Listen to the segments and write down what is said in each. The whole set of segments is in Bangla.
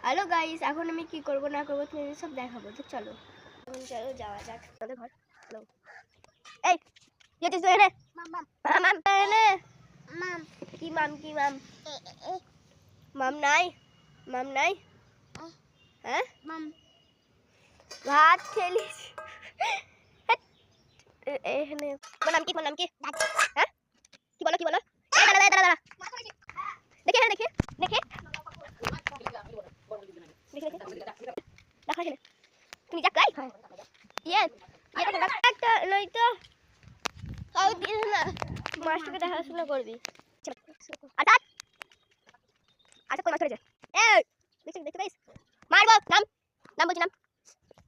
হ্যালো গাইস, এখন আমি কি করব না করব তোমাদের সব দেখাবো। তো চলো চলো যাওয়া যাক আমাদের ঘর। হ্যালো এই যেতে তো এনে মাম মাম এনে মাম কি মাম মাম নাই হ্যাঁ মাম ভাত খেলিস এখানে তোমার নাম কি হ্যাঁ কি বলো দাঁড়া দেখে দেখে দেখে তুমি যা গাই একটা নয়তো তাও দিস না মাস্টারকে দেখাশোনা করবি। আচ্ছা আচ্ছা কই মাছ ধরেছে এই দেখতে পাইস মারবো নাম বলছি নাম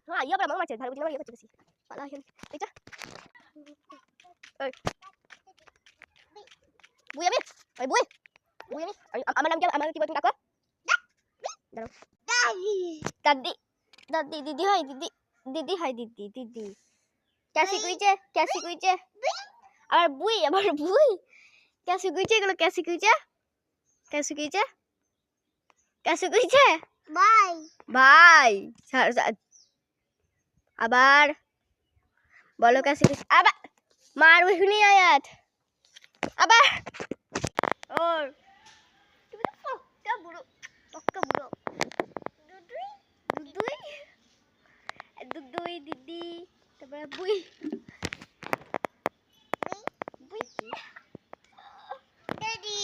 হ্যাঁ ইয়া বড় মাছ ধরে বুঝি না ইয়া করতে পালা হেন এইটা ওই বুই আমি আমার নাম কি বলছেন কাকা দাদি दादी दीदी हाय दीदी कैसी कुईचे और बुई कैसी कुईचे बाय আবার বলো कैसी कुईचे আবার मार हुई आयत আবার और তুমি তো পক্কা বুড়ো দুদুই দিদি তারপরে বুই দাদি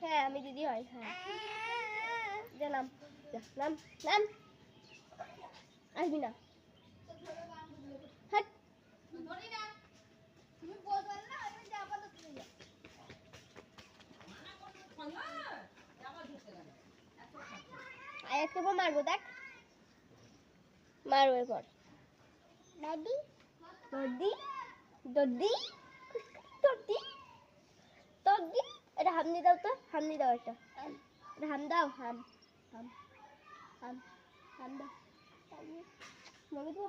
হ্যাঁ আমি দিদি হয় হ্যাঁ নাম আসবি না আজকে মারবো দেখ মারবো এরপর দাদি দদি এটা হামনি দাও তো একটা হাম দাও হাম দাও মগে তো